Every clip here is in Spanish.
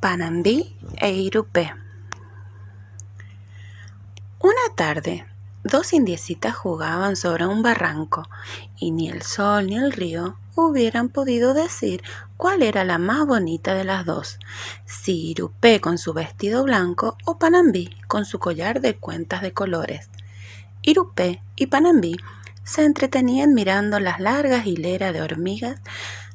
Panambí e Irupé. Una tarde, dos indiecitas jugaban sobre un barranco, y ni el sol ni el río hubieran podido decir cuál era la más bonita de las dos, si Irupé con su vestido blanco o Panambí con su collar de cuentas de colores. Irupé y Panambí se entretenían mirando las largas hileras de hormigas,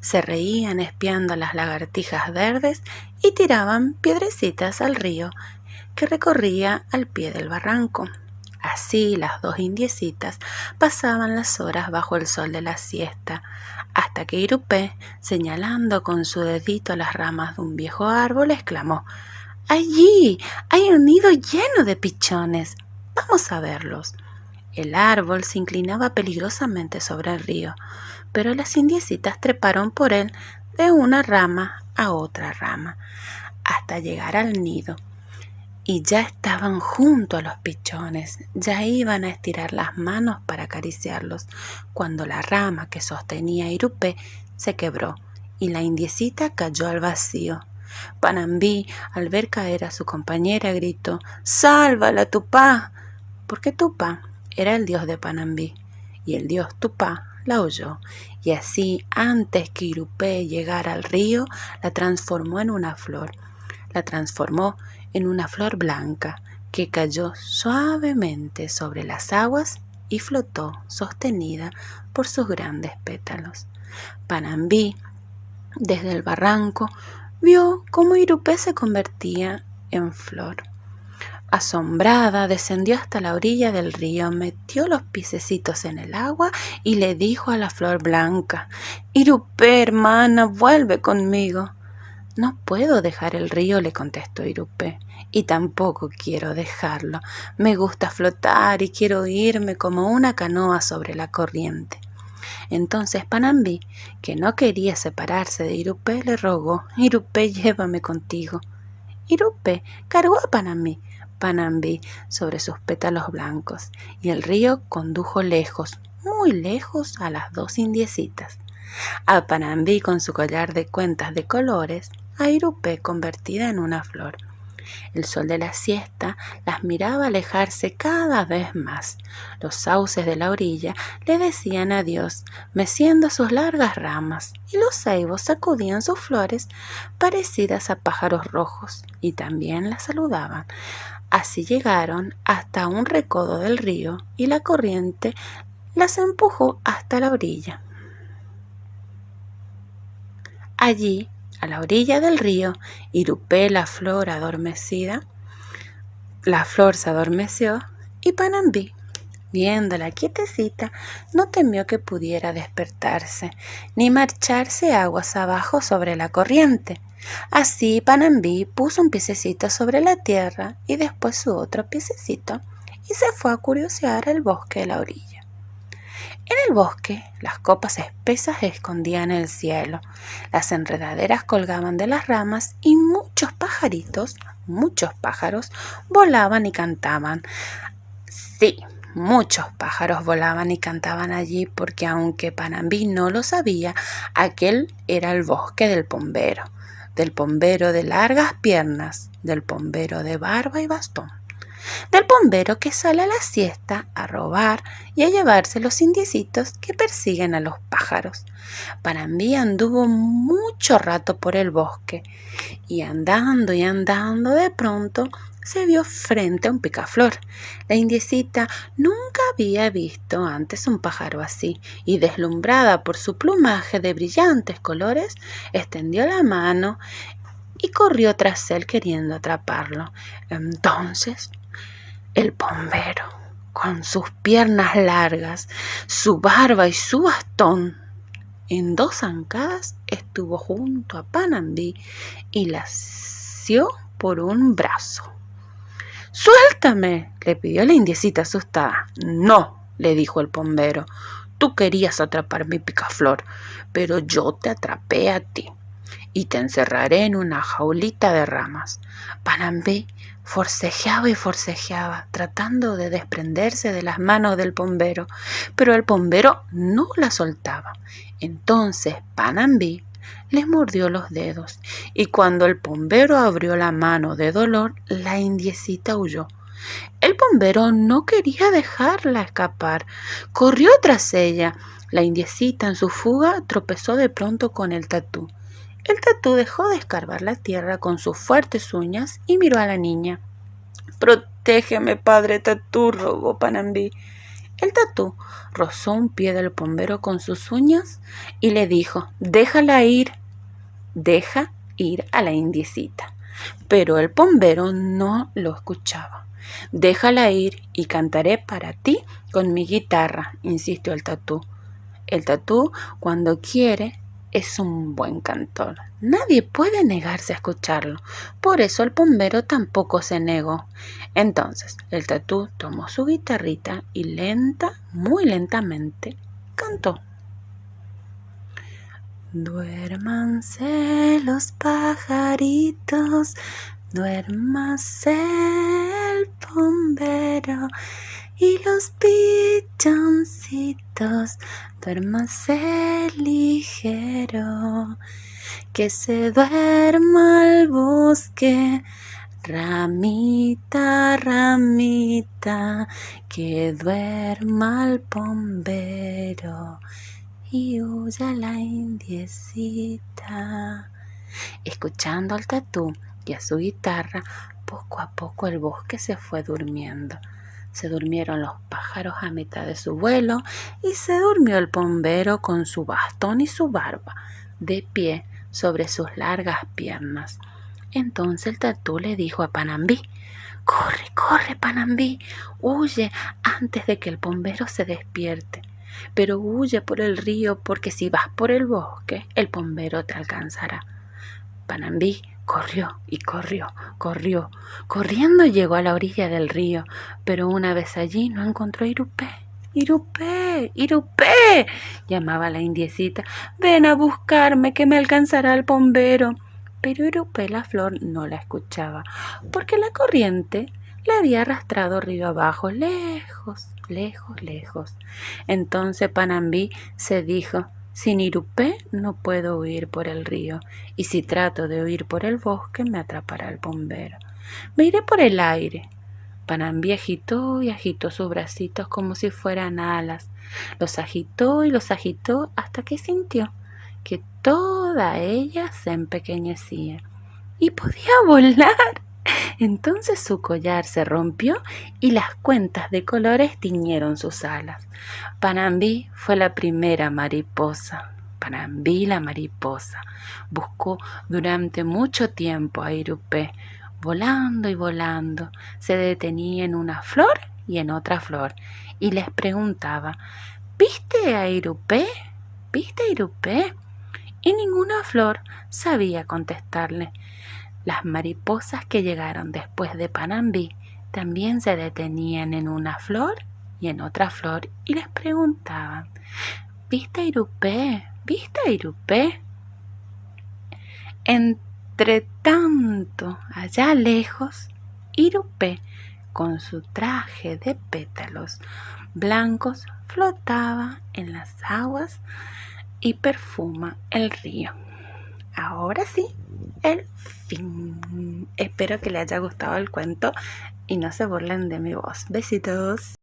se reían espiando las lagartijas verdes y tiraban piedrecitas al río que recorría al pie del barranco. Así las dos indiecitas pasaban las horas bajo el sol de la siesta, hasta que Irupé, señalando con su dedito las ramas de un viejo árbol, exclamó: «¡Allí hay un nido lleno de pichones! ¡Vamos a verlos!». El árbol se inclinaba peligrosamente sobre el río, pero las indiecitas treparon por él de una rama a otra rama, hasta llegar al nido. Y ya estaban junto a los pichones, ya iban a estirar las manos para acariciarlos, cuando la rama que sostenía a Irupé se quebró y la indiecita cayó al vacío. Panambí, al ver caer a su compañera, gritó: «¡Sálvala, Tupá!», porque Tupá era el dios de Panambí, y el dios Tupá la oyó, y así, antes que Irupé llegara al río, la transformó en una flor. La transformó en una flor blanca que cayó suavemente sobre las aguas y flotó sostenida por sus grandes pétalos. Panambí, desde el barranco, vio cómo Irupé se convertía en flor. Asombrada, descendió hasta la orilla del río, metió los piececitos en el agua y le dijo a la flor blanca: «Irupé, hermana, vuelve conmigo». «No puedo dejar el río», le contestó Irupé, «y tampoco quiero dejarlo. Me gusta flotar y quiero irme como una canoa sobre la corriente». Entonces Panambí, que no quería separarse de Irupé, le rogó: «Irupé, llévame contigo». Irupé cargó a Panambí sobre sus pétalos blancos, y el río condujo lejos, muy lejos, a las dos indiecitas. A Panambí con su collar de cuentas de colores, a Irupé convertida en una flor. El sol de la siesta las miraba alejarse cada vez más. Los sauces de la orilla le decían adiós, meciendo sus largas ramas, y los ceibos sacudían sus flores parecidas a pájaros rojos, y también las saludaban. Así llegaron hasta un recodo del río, y la corriente las empujó hasta la orilla. Allí, a la orilla del río, Irupé, la flor se adormeció, y Panambí, viéndola quietecita, no temió que pudiera despertarse, ni marcharse aguas abajo sobre la corriente. Así Panambí puso un piececito sobre la tierra y después su otro piececito, y se fue a curiosear el bosque de la orilla. En el bosque, las copas espesas escondían el cielo, las enredaderas colgaban de las ramas y muchos pájaros, volaban y cantaban. Sí, muchos pájaros volaban y cantaban allí, porque aunque Panambí no lo sabía, aquel era el bosque del pombero de largas piernas, del pombero de barba y bastón, del pombero que sale a la siesta a robar y a llevarse los indiecitos que persiguen a los pájaros. Panambí anduvo mucho rato por el bosque, y andando, de pronto se vio frente a un picaflor. La indiecita nunca había visto antes un pájaro así, y deslumbrada por su plumaje de brillantes colores, extendió la mano y corrió tras él queriendo atraparlo. Entonces el pombero, con sus piernas largas, su barba y su bastón, en 2 zancadas estuvo junto a Panambí y la asió por un brazo. «¡Suéltame!», le pidió la indiecita asustada. «No», le dijo el pombero, «tú querías atrapar mi picaflor, pero yo te atrapé a ti, y te encerraré en una jaulita de ramas». Panambí forcejeaba y forcejeaba, tratando de desprenderse de las manos del pombero, pero el pombero no la soltaba. Entonces Panambí le mordió los dedos, y cuando el bombero abrió la mano de dolor, la indiecita huyó. El bombero no quería dejarla escapar. Corrió tras ella. La indiecita en su fuga tropezó de pronto con el tatú. El tatú dejó de escarbar la tierra con sus fuertes uñas y miró a la niña. «Protégeme, padre tatú», rogó Panambí. El tatú rozó un pie del bombero con sus uñas y le dijo: «Déjala ir». Deja ir a la indiecita. Pero el bombero no lo escuchaba. «Déjala ir y cantaré para ti con mi guitarra», insistió el tatú. El tatú, cuando quiere, es un buen cantor. Nadie puede negarse a escucharlo. Por eso el bombero tampoco se negó. Entonces el tatú tomó su guitarrita y muy lentamente, cantó. Duérmanse los pajaritos, duérmase el bombero y los pichoncitos, duérmase ligero, que se duerma el bosque, ramita, ramita, que duerma el bombero y huya la indiecita. Escuchando al tatú y a su guitarra, poco a poco el bosque se fue durmiendo. Se durmieron los pájaros a mitad de su vuelo y se durmió el bombero con su bastón y su barba, de pie sobre sus largas piernas. Entonces el tatú le dijo a Panambí: «Corre, corre, Panambí, huye antes de que el bombero se despierte. Pero huye por el río, porque si vas por el bosque, el bombero te alcanzará». Panambí corrió y corrió. Corriendo llegó a la orilla del río, pero una vez allí no encontró a Irupé. «Irupé, Irupé», llamaba la indiecita, «ven a buscarme, que me alcanzará el bombero». Pero Irupé la flor no la escuchaba, porque la corriente la había arrastrado río abajo, lejos, lejos, lejos. Entonces Panambí se dijo: «Sin Irupé no puedo huir por el río, y si trato de huir por el bosque me atrapará el bombero. Me iré por el aire». Panambí agitó y agitó sus bracitos como si fueran alas. Los agitó y los agitó hasta que sintió que toda ella se empequeñecía y podía volar. Entonces su collar se rompió y las cuentas de colores tiñeron sus alas. Panambí fue la primera mariposa. Panambí la mariposa buscó durante mucho tiempo a Irupé. Volando y volando, se detenía en una flor y en otra flor y les preguntaba: «¿Viste a Irupé? ¿Viste a Irupé?». Y ninguna flor sabía contestarle. Las mariposas que llegaron después de Panambí también se detenían en una flor y en otra flor y les preguntaban: «¿Viste a Irupé? ¿Viste a Irupé?». Entre tanto, allá lejos, Irupé, con su traje de pétalos blancos, flotaba en las aguas y perfuma el río. Ahora sí, el fin. Espero que les haya gustado el cuento y no se burlen de mi voz. Besitos.